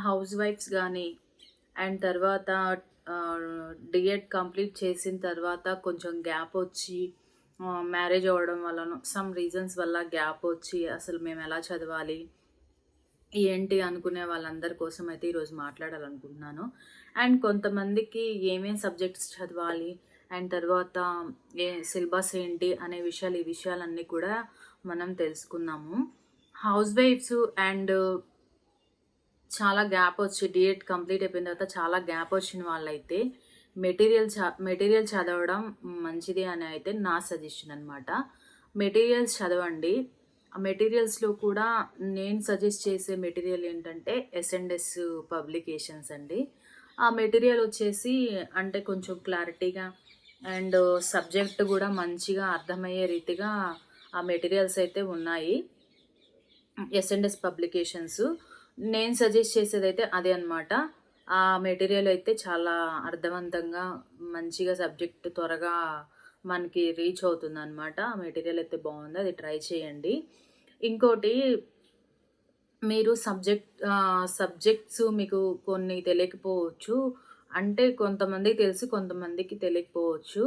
House wives కానీ and తర్వాత D.Ed complete చేసిన తర్వాత కొంచెం గ్యాప్ వచ్చి మ్యారేజ్ అవ్వడం వలన సమ్ రీజన్స్ వల్ల గ్యాప్ వచ్చి అసలు మేము ఎలా చదవాలి ఏంటి అనుకునే వాళ్ళందరి కోసం అయితే ఈరోజు మాట్లాడాలనుకుంటున్నాను. అండ్ కొంతమందికి ఏమేం సబ్జెక్ట్స్ చదవాలి అండ్ తర్వాత సిలబస్ ఏంటి అనే ఈ విషయాలన్నీ కూడా మనం తెలుసుకుందాము. హౌస్ వైఫ్స్ అండ్ చాలా గ్యాప్ వచ్చి డిఎడ్ కంప్లీట్ అయిపోయిన తర్వాత చాలా గ్యాప్ వచ్చిన వాళ్ళైతే మెటీరియల్ చదవడం మంచిది అని అయితే నా సజెషన్ అనమాట. మెటీరియల్స్ చదవండి. ఆ మెటీరియల్స్లో కూడా నేను సజెస్ట్ చేసే మెటీరియల్ ఏంటంటే ఎస్ఎండ్ఎస్ పబ్లికేషన్స్ అండి. ఆ మెటీరియల్ వచ్చేసి అంటే కొంచెం క్లారిటీగా అండ్ సబ్జెక్ట్ కూడా మంచిగా అర్థమయ్యే రీతిగా ఆ మెటీరియల్స్ అయితే ఉన్నాయి. ఎస్ఎండ్ఎస్ పబ్లికేషన్స్ నేను సజెస్ట్ చేసేది అయితే అదే అనమాట. ఆ మెటీరియల్ అయితే చాలా అర్థవంతంగా మంచిగా సబ్జెక్ట్ త్వరగా మనకి రీచ్ అవుతుంది అనమాట. ఆ మెటీరియల్ అయితే బాగుంది, అది ట్రై చేయండి. ఇంకోటి, మీరు సబ్జెక్ట్స్ మీకు కొన్ని తెలియకపోవచ్చు, అంటే కొంతమందికి తెలిసి కొంతమందికి తెలియకపోవచ్చు.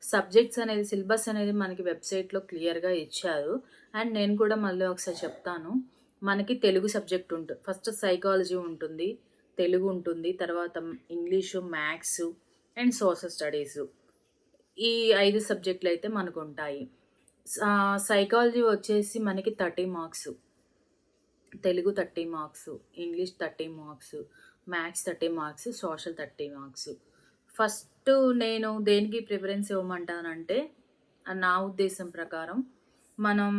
సబ్జెక్ట్స్ అనేది సిలబస్ అనేది మనకి వెబ్సైట్లో క్లియర్గా ఇచ్చారు. అండ్ నేను కూడా మళ్ళీ ఒకసారి చెప్తాను. మనకి తెలుగు సబ్జెక్ట్ ఉంటుంది, ఫస్ట్ సైకాలజీ ఉంటుంది, తెలుగు ఉంటుంది, తర్వాత English, maths and social studies. ఈ 5 సబ్జెక్టులు అయితే మనకు ఉంటాయి. సైకాలజీ వచ్చేసి మనకి 30 marks, Telugu 30 marks, English 30 marks, maths 30 marks, social 30 marks. First నేను దేనికి ప్రిఫరెన్స్ ఇవ్వమంటానంటే, నా ఉద్దేశం ప్రకారం మనం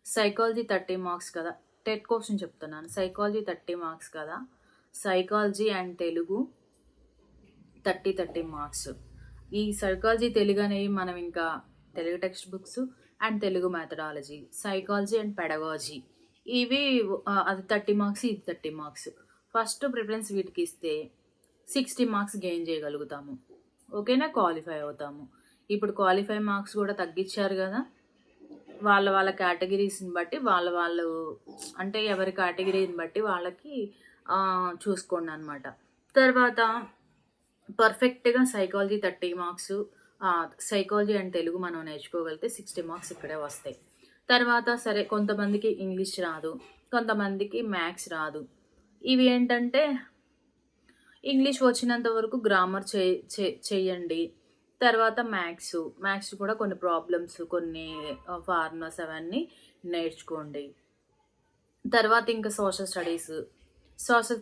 సైకాలజీ 30 మార్క్స్ కదా, టెట్ కోసం చెప్తున్నాను. సైకాలజీ 30 మార్క్స్ కదా, సైకాలజీ అండ్ తెలుగు 30 మార్క్స్. ఈ సైకాలజీ తెలుగు అనేవి మనం ఇంకా Telugu text books and Telugu methodology, psychology and pedagogy, ఇవి అది 30 మార్క్స్, ఇది 30 మార్క్స్. ఫస్ట్ ప్రిఫరెన్స్ వీటికి ఇస్తే 60 మార్క్స్ గెయిన్ చేయగలుగుతాము. ఓకేనా, క్వాలిఫై అవుతాము. ఇప్పుడు క్వాలిఫై మార్క్స్ కూడా తగ్గించారు కదా, వాళ్ళ కేటగిరీస్ని బట్టి వాళ్ళు అంటే ఎవరి కేటగిరీని బట్టి వాళ్ళకి చూసుకోండి అనమాట. తర్వాత పర్ఫెక్ట్గా psychology 30 marks, psychology and Telugu మనం నేర్చుకోగలిగితే 60 మార్క్స్ ఇక్కడే వస్తాయి. తర్వాత సరే, కొంతమందికి ఇంగ్లీష్ రాదు, కొంతమందికి మ్యాథ్స్ రాదు. ఇవి ఏంటంటే ఇంగ్లీష్ వచ్చినంత వరకు గ్రామర్ చేయండి. తర్వాత మ్యాథ్స్ కూడా కొన్ని ప్రాబ్లమ్స్, కొన్ని ఫార్ములాస్ అవన్నీ నేర్చుకోండి. తర్వాత ఇంకా సోషల్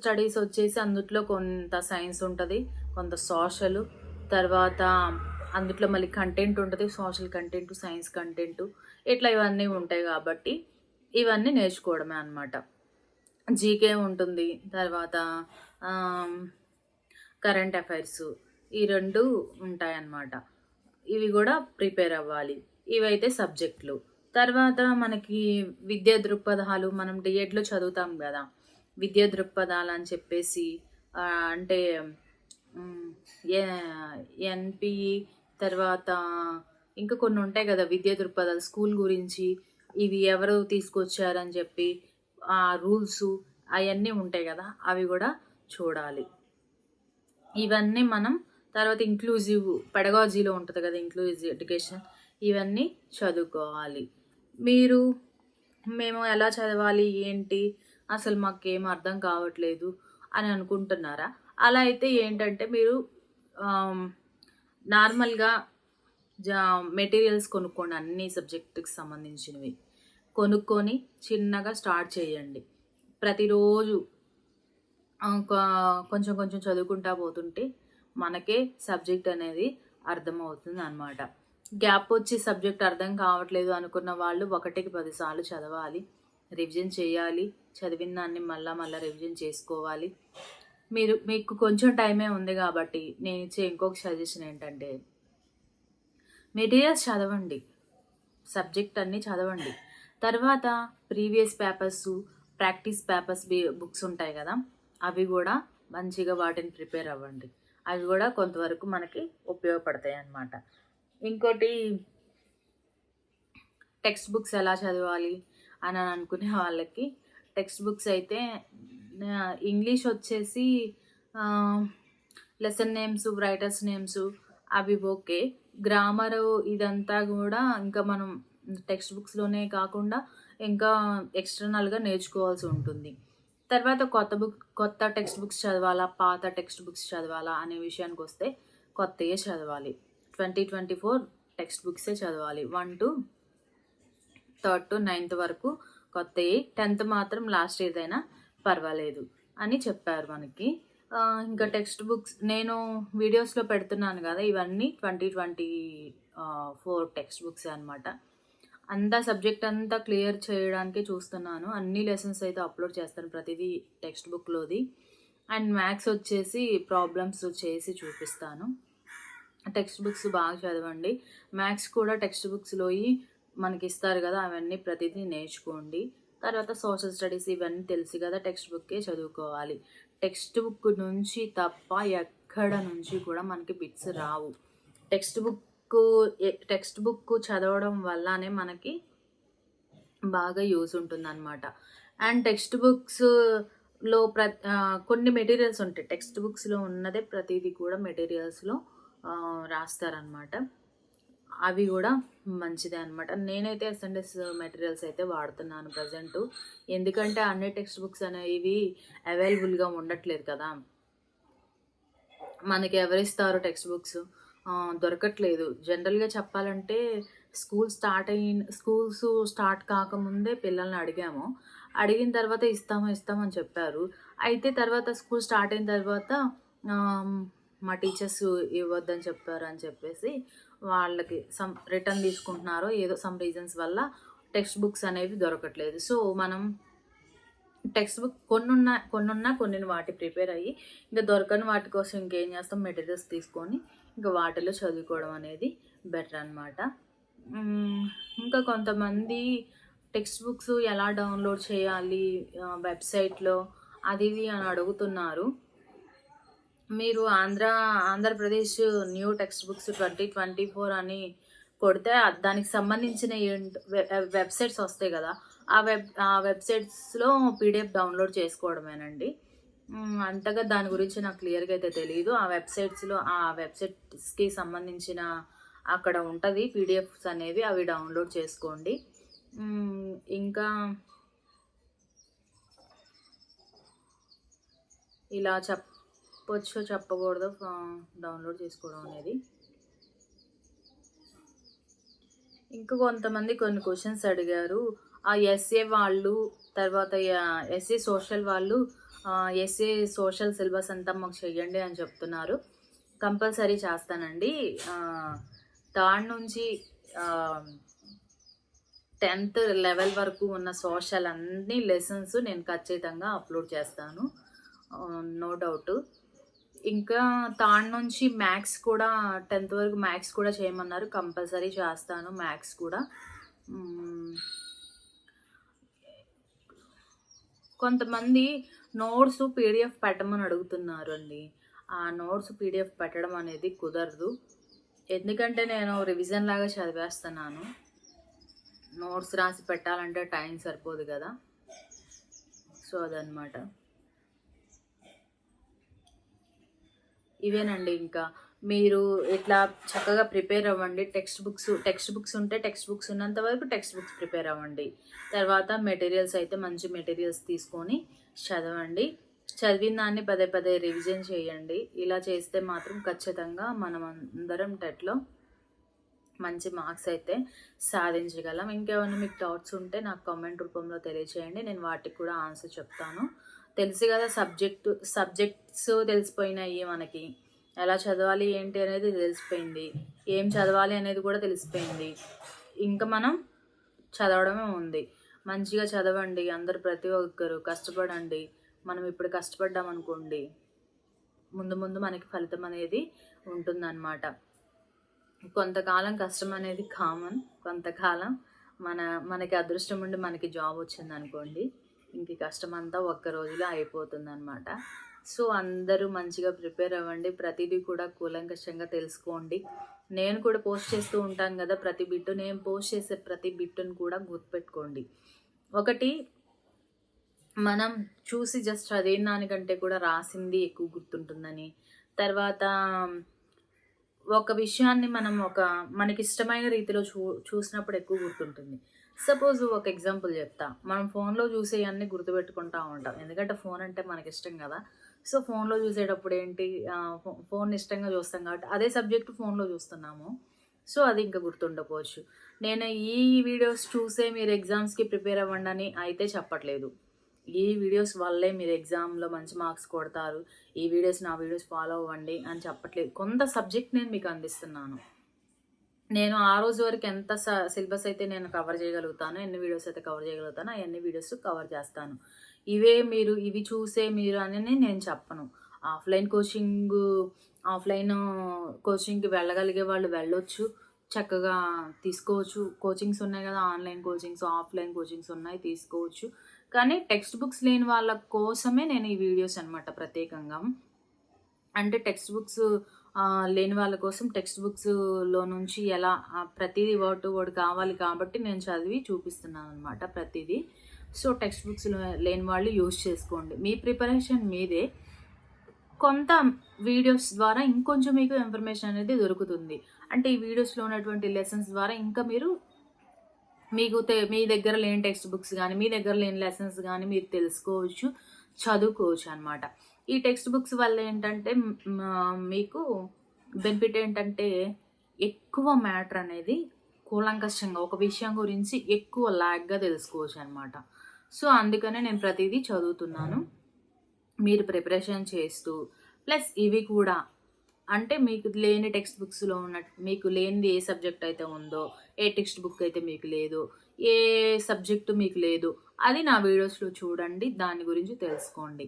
స్టడీస్ వచ్చేసి అందుట్లో కొంత సైన్స్ ఉంటుంది, కొంత సోషల్, తర్వాత అందుట్లో మళ్ళీ కంటెంట్ ఉంటుంది, సోషల్ కంటెంట్, సైన్స్ కంటెంట్, ఇట్లా ఇవన్నీ ఉంటాయి. కాబట్టి ఇవన్నీ నేర్చుకోవడమే అనమాట. జీకే ఉంటుంది, తర్వాత కరెంట్ అఫైర్స్, ఈ 2 ఉంటాయన్నమాట. ఇవి కూడా ప్రిపేర్ అవ్వాలి. ఇవైతే సబ్జెక్టులు. తర్వాత మనకి విద్యా దృక్పథాలు, మనం డిఎడ్లో చదువుతాం కదా, విద్యా దృక్పథాలు అని చెప్పేసి అంటే ఎన్పిఈ, తర్వాత ఇంకా కొన్ని ఉంటాయి కదా విద్యా దృక్పథాలు, స్కూల్ గురించి, ఇవి ఎవరు తీసుకొచ్చారని చెప్పి ఆ రూల్స్ అవన్నీ ఉంటాయి కదా, అవి కూడా చూడాలి. ఇవన్నీ మనం తర్వాత ఇంక్లూజివ్ పెడగాలజీలో ఉంటుంది కదా, ఇంక్లూజివ్ ఎడ్యుకేషన్, ఇవన్నీ చదువుకోవాలి. మేము ఎలా చదవాలి ఏంటి, అసలు మాకేం అర్థం కావట్లేదు అని అనుకుంటున్నారా? అలా అయితే ఏంటంటే మీరు నార్మల్గా మెటీరియల్స్ కొనుక్కోండి, అన్ని సబ్జెక్టుకి సంబంధించినవి కొనుక్కొని చిన్నగా స్టార్ట్ చేయండి. ప్రతిరోజు కొంచెం కొంచెం చదువుకుంటా పోతుంటే మనకే సబ్జెక్ట్ అనేది అర్థమవుతుంది అనమాట. గ్యాప్ వచ్చి సబ్జెక్ట్ అర్థం కావట్లేదు అనుకున్న వాళ్ళు 1కి 10 సార్లు చదవాలి, రివిజన్ చేయాలి, చదివిన దాన్ని మళ్ళీ రివిజన్ చేసుకోవాలి. మీకు కొంచెం టైమే ఉంది కాబట్టి నేను ఇచ్చే ఇంకొక సజెషన్ ఏంటంటే, మెటీరియల్స్ చదవండి, సబ్జెక్ట్ అన్నీ చదవండి. తర్వాత previous papers, practice papers books ఉంటాయి కదా, అవి కూడా మంచిగా వాటిని ప్రిపేర్ అవ్వండి. అవి కూడా కొంతవరకు మనకి ఉపయోగపడతాయి అన్నమాట. ఇంకోటి, టెక్స్ట్ బుక్స్ ఎలా చదవాలి అని అనుకునే వాళ్ళకి టెక్స్ట్ బుక్స్ అయితే ఇంగ్లీష్ వచ్చేసి లెసన్ నేమ్స్, రైటర్స్ నేమ్స్ అవి ఓకే. గ్రామరు ఇదంతా కూడా ఇంకా మనం టెక్స్ట్ బుక్స్లోనే కాకుండా ఇంకా ఎక్స్టర్నల్గా నేర్చుకోవాల్సి ఉంటుంది. తర్వాత కొత్త టెక్స్ట్ బుక్స్ చదవాలా, పాత టెక్స్ట్ బుక్స్ చదవాలా అనే విషయానికి వస్తే కొత్తయే చదవాలి. 2024 టెక్స్ట్ బుక్సే చదవాలి. 1 to 3rd to 9th వరకు కొత్తవి, 10th మాత్రం లాస్ట్ ఇయర్దైనా పర్వాలేదు అని చెప్పారు మనకి. ఇంకా టెక్స్ట్ బుక్స్ నేను వీడియోస్లో పెడుతున్నాను కదా, ఇవన్నీ 2024 టెక్స్ట్ బుక్స్ అనమాట. అంతా సబ్జెక్ట్ అంతా క్లియర్ చేయడానికి చూస్తున్నాను. అన్ని లెసన్స్ అయితే అప్లోడ్ చేస్తాను ప్రతిదీ టెక్స్ట్ బుక్లోది. అండ్ మ్యాథ్స్ వచ్చేసి ప్రాబ్లమ్స్ చేసి చూపిస్తాను. టెక్స్ట్ బుక్స్ బాగా చదవండి. మ్యాథ్స్ కూడా టెక్స్ట్ బుక్స్లోవి మనకి ఇస్తారు కదా, అవన్నీ ప్రతిదీ నేర్చుకోండి. తర్వాత సోషల్ స్టడీస్ ఇవన్నీ తెలుసు కదా, టెక్స్ట్ బుక్కే చదువుకోవాలి. టెక్స్ట్ బుక్ నుంచి తప్ప ఎక్కడ నుంచి కూడా మనకి బిట్స్ రావు. టెక్స్ట్ బుక్ చదవడం వల్లనే మనకి బాగా యూజ్ ఉంటుందన్నమాట. అండ్ టెక్స్ట్ బుక్స్లో కొన్ని మెటీరియల్స్ ఉంటాయి. టెక్స్ట్ బుక్స్లో ఉన్నదే ప్రతిదీ కూడా మెటీరియల్స్లో రాస్తారనమాట. అవి కూడా మంచిదే అనమాట. నేనైతే ఎస్ఎన్ఎస్ మెటీరియల్స్ అయితే వాడుతున్నాను ప్రజెంట్. ఎందుకంటే అన్ని టెక్స్ట్ బుక్స్ అనేవి అవైలబుల్గా ఉండట్లేదు కదా, మనకి ఎవరిస్తారు టెక్స్ట్ బుక్స్, దొరకట్లేదు. జనరల్గా చెప్పాలంటే స్కూల్స్ స్టార్ట్ కాకముందే పిల్లల్ని అడిగిన తర్వాత ఇస్తామని చెప్పారు. అయితే తర్వాత స్కూల్ స్టార్ట్ అయిన తర్వాత మా టీచర్స్ ఇవ్వద్దని చెప్పారు అని చెప్పేసి వాళ్ళకి రిటర్న్ తీసుకుంటున్నారో ఏదో రీజన్స్ వల్ల టెక్స్ట్ బుక్స్ అనేవి దొరకట్లేదు. సో మనం టెక్స్ట్ బుక్ కొన్ని వాటి ప్రిపేర్ అయ్యి ఇంకా దొరకని వాటి కోసం ఇంకేం చేస్తాం, మెటీరియల్స్ తీసుకొని ఇంకా వాటిలో చదువుకోవడం అనేది బెటర్ అనమాట. ఇంకా కొంతమంది టెక్స్ట్ బుక్స్ ఎలా డౌన్లోడ్ చేయాలి వెబ్సైట్లో అది అని అడుగుతున్నారు. మీరు ఆంధ్రప్రదేశ్ న్యూ టెక్స్ట్ బుక్స్ 2024 అని కొడితే దానికి సంబంధించిన వెబ్సైట్స్ వస్తాయి కదా, ఆ వెబ్సైట్స్లో పీడిఎఫ్ డౌన్లోడ్ చేసుకోవడమేనండి. అంతగా దాని గురించి నాకు క్లియర్గా అయితే తెలియదు. ఆ వెబ్సైట్స్కి సంబంధించిన అక్కడ ఉంటుంది పీడిఎఫ్స్ అనేవి, అవి డౌన్లోడ్ చేసుకోండి. ఇంకా ఇలా చెప్పకూడదు డౌన్లోడ్ చేసుకోవడం అనేది. ఇంకా కొంతమంది కొన్ని క్వశ్చన్స్ అడిగారు. ఆ ఎస్ఏ వాళ్ళు, తర్వాత ఎస్ఏ సోషల్ వాళ్ళు ఎస్ఏ సోషల్ సిలబస్ అంతా మాకు చెయ్యండి అని చెప్తున్నారు. కంపల్సరీ చేస్తానండి. 3rd నుంచి 10th లెవెల్ వరకు ఉన్న సోషల్ అన్ని లెసన్స్ నేను ఖచ్చితంగా అప్లోడ్ చేస్తాను, నో డౌట్. ఇంకా 3rd నుంచి మ్యాథ్స్ కూడా 10th వరకు మ్యాథ్స్ కూడా చేయమన్నారు, కంపల్సరీ చేస్తాను మ్యాథ్స్ కూడా. కొంతమంది నోట్స్ పీడిఎఫ్ పెట్టమని అడుగుతున్నారు అండి. ఆ నోట్స్ పీడిఎఫ్ పెట్టడం అనేది కుదరదు, ఎందుకంటే నేను రివిజన్ లాగా చదివేస్తున్నాను. నోట్స్ రాసి పెట్టాలంటే టైం సరిపోదు కదా, సో అదనమాట. ఇవేనండి. ఇంకా మీరు ఇట్లా చక్కగా ప్రిపేర్ అవ్వండి. టెక్స్ట్ బుక్స్ ఉంటే టెక్స్ట్ బుక్స్ ఉన్నంత వరకు టెక్స్ట్ బుక్స్ ప్రిపేర్ అవ్వండి. తర్వాత మెటీరియల్స్ అయితే మంచి మెటీరియల్స్ తీసుకొని చదవండి. చదివిన దాన్ని పదే రివిజన్ చేయండి. ఇలా చేస్తే మాత్రం ఖచ్చితంగా మనం అందరం టెట్లో మంచి మార్క్స్ అయితే సాధించగలం. ఇంకేమైనా మీకు డౌట్స్ ఉంటే నాకు కామెంట్ రూపంలో తెలియచేయండి, నేను వాటికి కూడా ఆన్సర్ చెప్తాను. తెలుసు కదా, సబ్జెక్ట్స్ తెలిసిపోయినాయి మనకి. ఎలా చదవాలి ఏంటి అనేది తెలిసిపోయింది, ఏం చదవాలి అనేది కూడా తెలిసిపోయింది. ఇంకా మనం చదవడమే ఉంది. మంచిగా చదవండి అందరు, ప్రతి ఒక్కరు కష్టపడండి. మనం ఇప్పుడు కష్టపడ్డామనుకోండి, ముందు మనకి ఫలితం అనేది ఉంటుందన్నమాట. కొంతకాలం కష్టం అనేది కామన్, కొంతకాలం మనకి అదృష్టం ఉండి మనకి జాబ్ వచ్చింది అనుకోండి, ఇంక కష్టం అంతా ఒక్క రోజులో అయిపోతుంది అనమాట. సో అందరూ మంచిగా ప్రిపేర్ అవ్వండి, ప్రతిదీ కూడా కూలంకషంగా తెలుసుకోండి. నేను కూడా పోస్ట్ చేస్తూ ఉంటాను కదా ప్రతి బిట్టు, నేను పోస్ట్ చేసే ప్రతి బిట్టును కూడా గుర్తుపెట్టుకోండి. ఒకటి, మనం చూసి జస్ట్ చదివిన దానికంటే కూడా రాసింది ఎక్కువ గుర్తుంటుందని. తర్వాత ఒక విషయాన్ని మనం మనకిష్టమైన రీతిలో చూసినప్పుడు ఎక్కువ గుర్తుంటుంది. సపోజ్ ఒక ఎగ్జాంపుల్ చెప్తా. మనం ఫోన్‌లో చూసేయన్నీ గుర్తుపెట్టుకుంటా ఉంటాం. ఎందుకంటే ఫోన్ అంటే మనకిష్టం గదా! సో, ఫోన్‌లో చూసేటప్పుడు ఏంటి ఫోన్ ఇష్టంగా చూస్తాం కాబట్టి అదే సబ్జెక్ట్ ఫోన్‌లో చూస్తున్నాము. సో, అది ఇంకా గుర్తుండకపోవచ్చు. నేను ఈ వీడియోస్ చూసే మీరు ఎగ్జామ్స్‌కి ప్రిపేర్ అవ్వండని అయితే చెప్పట్లేదు. ఈ వీడియోస్ వల్లే మీరు ఎగ్జామ్‌లో మంచి మార్క్స్ కొడతారు. నా వీడియోస్ ఫాలో అవ్వండి అని చెప్పట్లేదు. కొంత సబ్జెక్ట్ నేను మీకు అందిస్తున్నాను. నేను ఆ రోజు వరకు ఎంత సిలబస్ అయితే నేను కవర్ చేయగలుగుతానో, ఎన్ని వీడియోస్ అయితే కవర్ చేయగలుగుతానో, అయన్ని వీడియోస్ కవర్ చేస్తాను. ఇవి చూసే మీరు అని నేను చెప్పను. ఆఫ్‌లైన్ కోచింగు ఆఫ్‌లైన్ కోచింగ్‌కి వెళ్ళగలిగే వాళ్ళు వెళ్ళొచ్చు. చక్కగా తీసుకోవచ్చు. కోచింగ్స్ ఉన్నాయి గదా! ఆన్‌లైన్ కోచింగ్స్, ఆఫ్‌లైన్ కోచింగ్స్ ఉన్నాయి తీసుకోవచ్చు. కానీ టెక్స్ట్ బుక్స్ లేని వాళ్ళ కోసమే నేను ఈ వీడియోస్ అనమాట ప్రత్యేకంగా. అంటే టెక్స్ట్ బుక్స్ లేని వాళ్ళ కోసం టెక్స్ట్ బుక్స్‌లో నుంచి ఎలా ప్రతీది వర్డ్ టు వర్డ్ కావాలి కాబట్టి నేను చదివి చూపిస్తున్నాననమాట ప్రతీదీ. సో, టెక్స్ట్ బుక్స్ లేని వాళ్ళు యూజ్ చేసుకోండి. మీ ప్రిపరేషన్ మీదే. కొంత వీడియోస్ ద్వారా ఇంకొంచెం మీకు ఇన్ఫర్మేషన్ అనేది దొరుకుతుంది. అంటే ఈ వీడియోస్‌లో ఉన్నటువంటి లెసన్స్ ద్వారా ఇంకా మీ దగ్గర లేని టెక్స్ట్ బుక్స్ గానీ, మీ దగ్గర లేని లెసన్స్ గానీ మీరు తెలుసుకోవచ్చు, చదువుకోవచ్చు అనమాట. ఈ టెక్స్ట్ బుక్స్ వల్ల ఏంటంటే మీకు బెనిఫిట్ ఏంటంటే ఎక్కువ మ్యాటర్ అనేది కూలంకషంగా ఒక విషయం గురించి ఎక్కువ లాగ్‌గా తెలుసుకోవచ్చు అనమాట. సో, అందుకనే నేను ప్రతీదీ చదువుతున్నాను. మీరు ప్రిపరేషన్ చేస్తూ ప్లస్ ఇవి కూడా అంటే మీకు లేని టెక్స్ట్ బుక్స్‌లో మీకు లేనిది ఏ సబ్జెక్ట్ అయితే ఉందో, ఏ టెక్స్ట్ బుక్ అయితే మీకు లేదో, ఏ సబ్జెక్టు మీకు లేదు, అది నా వీడియోస్‌లో చూడండి. దాని గురించి తెలుసుకోండి.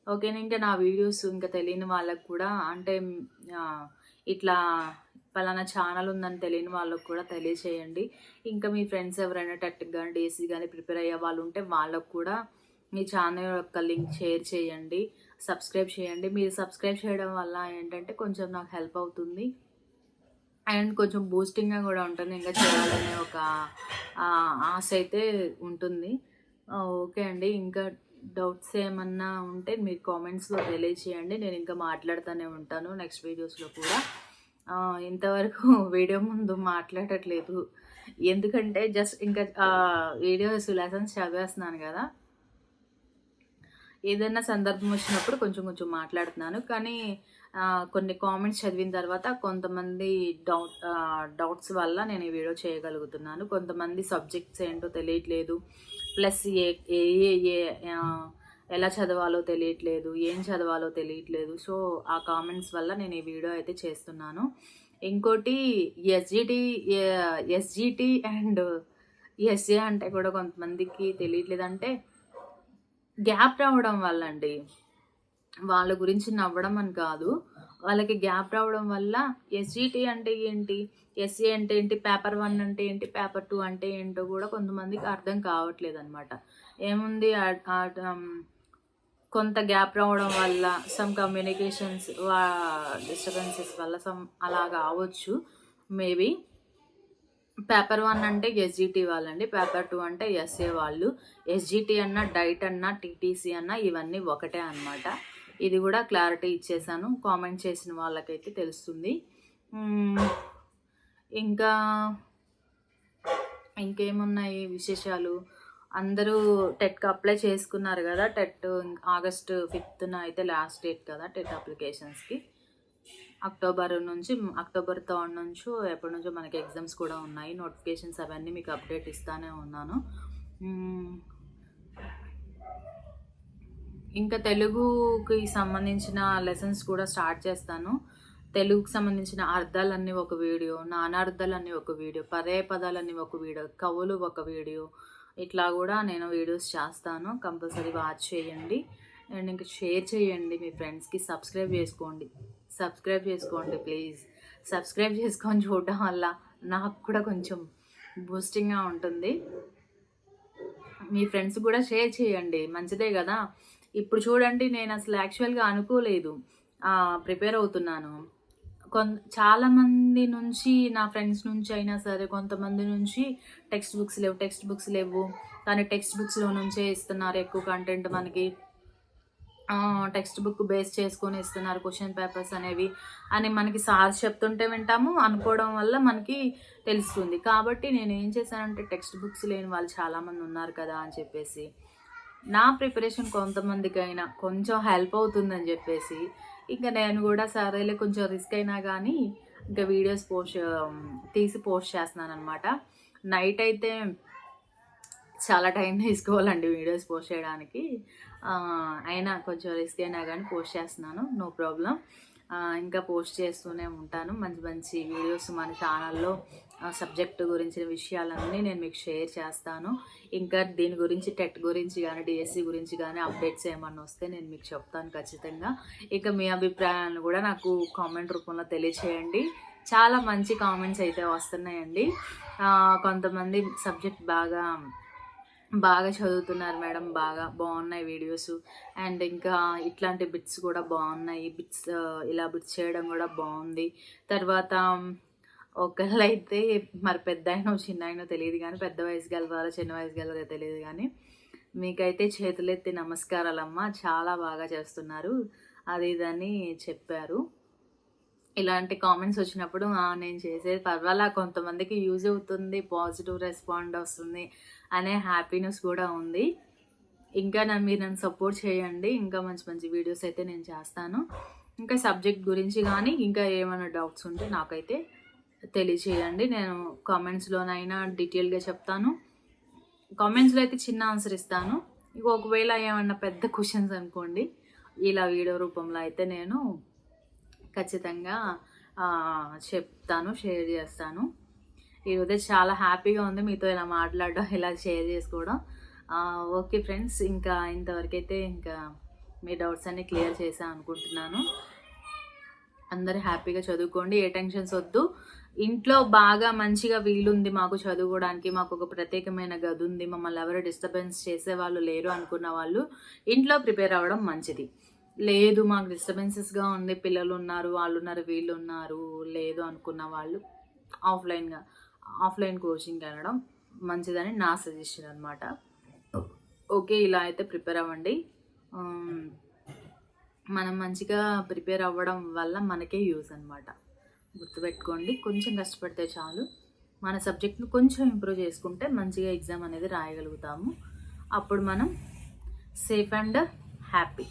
ఓకేనా. ఇంకా నా వీడియోస్ ఇంకా తెలియని వాళ్ళకి కూడా అంటే ఇట్లా పలానా ఛానల్ ఉందని తెలియని వాళ్ళకి కూడా తెలియచేయండి. ఇంకా మీ ఫ్రెండ్స్ ఎవరైనా టెట్‌కి గానీ, డీఎస్సీ గానీ ప్రిపేర్ అయ్యే వాళ్ళు ఉంటే వాళ్ళకు కూడా మీ ఛానల్ యొక్క లింక్ షేర్ చేయండి. సబ్స్క్రైబ్ చేయండి. మీరు సబ్స్క్రైబ్ చేయడం వల్ల ఏంటంటే కొంచెం నాకు హెల్ప్ అవుతుంది. అండ్ కొంచెం బూస్టింగ్‌గా గూడా ఉంటుంది. ఇంకా చేయాలనే ఒక ఆశ అయితే ఉంటుంది. ఓకే అండి. ఇంకా డౌట్స్ ఏమన్నా ఉంటే మీరు కామెంట్స్‌లో తెలియచేయండి. నేను ఇంకా మాట్లాడుతూనే ఉంటాను నెక్స్ట్ వీడియోస్‌లో కూడా. ఇంతవరకు వీడియో ముందు మాట్లాడట్లేదు. ఎందుకంటే జస్ట్ ఇంకా వీడియోస్ లెసన్స్ చదివేస్తున్నాను గదా! ఏదైనా సందర్భం వచ్చినప్పుడు కొంచెం కొంచెం మాట్లాడుతున్నాను. కానీ కొన్ని కామెంట్స్ చదివిన తర్వాత కొంతమంది డౌట్స్ వల్ల నేను ఈ వీడియో చేయగలుగుతున్నాను. కొంతమంది సబ్జెక్ట్స్ ఏంటో తెలియట్లేదు. ప్లస్ ఏ ఏ ఏ ఎలా చదవాలో తెలియట్లేదు. ఏం చదవాలో తెలియట్లేదు. సో, ఆ కామెంట్స్ వల్ల నేను ఈ వీడియో అయితే చేస్తున్నాను. ఇంకోటి ఎస్‌జిటి అండ్ ఎస్‌ఏ అంటే కూడా కొంతమందికి తెలియట్లేదు. అంటే గ్యాప్ రావడం వల్ల అండి. వాళ్ళ గురించి నవ్వడం అని కాదు. వాళ్ళకి గ్యాప్ రావడం వల్ల ఎస్‌జిటి అంటే ఏంటి? ఎస్‌ఏ అంటే ఏంటి? పేపర్ 1 అంటే ఏంటి? పేపర్ 2 అంటే ఏంటో గూడా కొంతమందికి అర్థం కావట్లేదనమాట. ఏముంది కొంత గ్యాప్ రావడం వల్ల సమ్ కమ్యూనికేషన్స్ డిస్టర్బెన్సెస్ వల్ల అలాగా అవ్వచ్చు మేబీ. పేపర్ 1 అంటే ఎస్‌జిటి వాళ్ళండి. పేపర్ 2 అంటే ఎస్‌ఏ వాళ్ళు. ఎస్‌జిటి అన్నా, డైట్ అన్నా, టీటీసీ అన్నా ఇవన్నీ ఒకటే అనమాట. ఇది కూడా క్లారిటీ ఇచ్చేసాను. కామెంట్ చేసిన వాళ్ళకైతే తెలుస్తుంది. ఇంకా ఇంకేమున్నాయి విశేషాలు? అందరూ టెట్‌కి అప్లై చేసుకున్నారు కదా! టెట్ ఆగస్టు 5న అయితే లాస్ట్ డేట్ కదా టెట్ అప్లికేషన్స్‌కి. అక్టోబర్ 3 నుంచో ఎప్పటి నుంచో మనకి ఎగ్జామ్స్ కూడా ఉన్నాయి. నోటిఫికేషన్స్ అవన్నీ మీకు అప్డేట్ ఇస్తానే ఉన్నాను. ఇంకా తెలుగుకి సంబంధించిన లెసన్స్ కూడా స్టార్ట్ చేస్తాను. తెలుగుకి సంబంధించిన అర్థాలన్నీ ఒక వీడియో, నానార్థాలన్నీ ఒక వీడియో, పర్యాయపదాలన్నీ ఒక వీడియో, కవులు ఒక వీడియో, ఇట్లా కూడా నేను వీడియోస్ చేస్తాను. కంపల్సరీ వాచ్ చేయండి. అండ్ ఇంకా షేర్ చేయండి మీ ఫ్రెండ్స్కి. సబ్స్క్రైబ్ చేసుకోండి ప్లీజ్. సబ్స్క్రైబ్ చేసుకొని చూడడం వల్ల నాకు కూడా కొంచెం బూస్టింగ్గా ఉంటుంది. మీ ఫ్రెండ్స్ కూడా షేర్ చేయండి, మంచిదే కదా. ఇప్పుడు చూడండి, నేను అసలు యాక్చువల్గా అనుకోలేదు ప్రిపేర్ అవుతున్నాను. చాలామంది నుంచి నా ఫ్రెండ్స్ నుంచి అయినా సరే కొంతమంది నుంచి టెక్స్ట్ బుక్స్ లేవు కానీ టెక్స్ట్ బుక్స్లో నుంచే ఇస్తున్నారు ఎక్కువ కంటెంట్ మనకి, టెక్స్ట్ బుక్ బేస్ చేసుకొని ఇస్తున్నారు క్వశ్చన్ పేపర్స్ అనేవి అని మనకి సార్ చెప్తుంటే వింటాము, అనుకోవడం వల్ల మనకి తెలుస్తుంది. కాబట్టి నేను ఏం చేశానంటే టెక్స్ట్ బుక్స్ లేని వాళ్ళు చాలామంది ఉన్నారు కదా అని చెప్పేసి నా ప్రిపరేషన్ కొంతమందికైనా కొంచెం హెల్ప్ అవుతుందని చెప్పేసి ఇంకా నేను కూడా సరేలే కొంచెం రిస్క్ అయినా కానీ ఇంకా వీడియోస్ తీసి పోస్ట్ చేస్తున్నాను అనమాట. నైట్ అయితే చాలా టైం తీసుకోవాలండి వీడియోస్ పోస్ట్ చేయడానికి, అయినా కొంచెం రిస్క్ అయినా కానీ పోస్ట్ చేస్తున్నాను, నో ప్రాబ్లం. ఇంకా పోస్ట్ చేస్తూనే ఉంటాను మంచి మంచి వీడియోస్ మన ఛానల్లో సబ్జెక్ట్ గురించిన విషయాలన్నీ నేను మీకు షేర్ చేస్తాను. ఇంకా దీని గురించి టెట్ గురించి కానీ డిఎస్సి గురించి కానీ అప్డేట్స్ ఏమన్నా వస్తే నేను మీకు చెప్తాను ఖచ్చితంగా. ఇక మీ అభిప్రాయాలను కూడా నాకు కామెంట్ రూపంలో తెలియచేయండి. చాలా మంచి కామెంట్స్ అయితే వస్తున్నాయండి. కొంతమంది సబ్జెక్ట్ బాగా చదువుతున్నారు మేడం, బాగున్నాయి వీడియోస్, అండ్ ఇంకా ఇట్లాంటి బిట్స్ కూడా బాగున్నాయి, ఇలా బిట్స్ చేయడం కూడా బాగుంది. తర్వాత ఒకళ్ళైతే మరి పెద్ద అయినో చిన్న అయినో తెలియదు కానీ పెద్ద వయసు గలవారో చిన్న వయసు గలవారో తెలియదు కానీ మీకైతే చేతులెత్తి నమస్కారాలమ్మా, చాలా బాగా చేస్తున్నారు అది ఇదని చెప్పారు. ఇలాంటి కామెంట్స్ వచ్చినప్పుడు నేను చేసేది పర్వాలా, కొంతమందికి యూజ్ అవుతుంది, పాజిటివ్ రెస్పాండ్ వస్తుంది అనే హ్యాపీనెస్ కూడా ఉంది. ఇంకా మీరు నన్ను సపోర్ట్ చేయండి, ఇంకా మంచి మంచి వీడియోస్ అయితే నేను చేస్తాను. ఇంకా సబ్జెక్ట్ గురించి కానీ ఇంకా ఏమైనా డౌట్స్ ఉంటే నాకైతే తెలియచేయండి, నేను కామెంట్స్లోనైనా డీటెయిల్గా చెప్తాను. కామెంట్స్లో అయితే చిన్న ఆన్సర్ ఇస్తాను. ఇక ఒకవేళ ఏమన్నా పెద్ద క్వశ్చన్స్ అనుకోండి ఇలా వీడియో రూపంలో అయితే నేను ఖచ్చితంగా చెప్తాను, షేర్ చేస్తాను. ఈరోజు చాలా హ్యాపీగా ఉంది మీతో ఇలా మాట్లాడడం, ఇలా షేర్ చేసుకోవడం. ఓకే ఫ్రెండ్స్, ఇంకా ఇంతవరకైతే ఇంకా మీ డౌట్స్ అన్నీ క్లియర్ చేశాను అనుకుంటున్నాను. అందరూ హ్యాపీగా చదువుకోండి, ఏ టెన్షన్స్ వద్దు. ఇంట్లో బాగా మంచిగా వీలుంది మాకు చదువుకోవడానికి, మాకు ఒక ప్రత్యేకమైన గది ఉంది, మమ్మల్ని ఎవరు డిస్టర్బెన్స్ చేసేవాళ్ళు లేరు అనుకున్న వాళ్ళు ఇంట్లో ప్రిపేర్ అవ్వడం మంచిది. లేదు మాకు డిస్టర్బెన్సెస్గా ఉంది, పిల్లలు ఉన్నారు, వాళ్ళు ఉన్నారు, వీళ్ళు ఉన్నారు, లేదు అనుకున్న వాళ్ళు ఆఫ్లైన్ కోచింగ్కి వెళ్ళడం మంచిదని నా సజెషన్ అనమాట. ఓకే, ఇలా అయితే ప్రిపేర్ అవ్వండి. మనం మంచిగా ప్రిపేర్ అవ్వడం వల్ల మనకే యూజ్ అనమాట, గుర్తుపెట్టుకోండి. కొంచెం కష్టపడితే చాలు, మన సబ్జెక్ట్ను కొంచెం ఇంప్రూవ్ చేసుకుంటే మంచిగా ఎగ్జామ్ అనేది రాయగలుగుతాము. అప్పుడు మనం సేఫ్ అండ్ హ్యాపీ.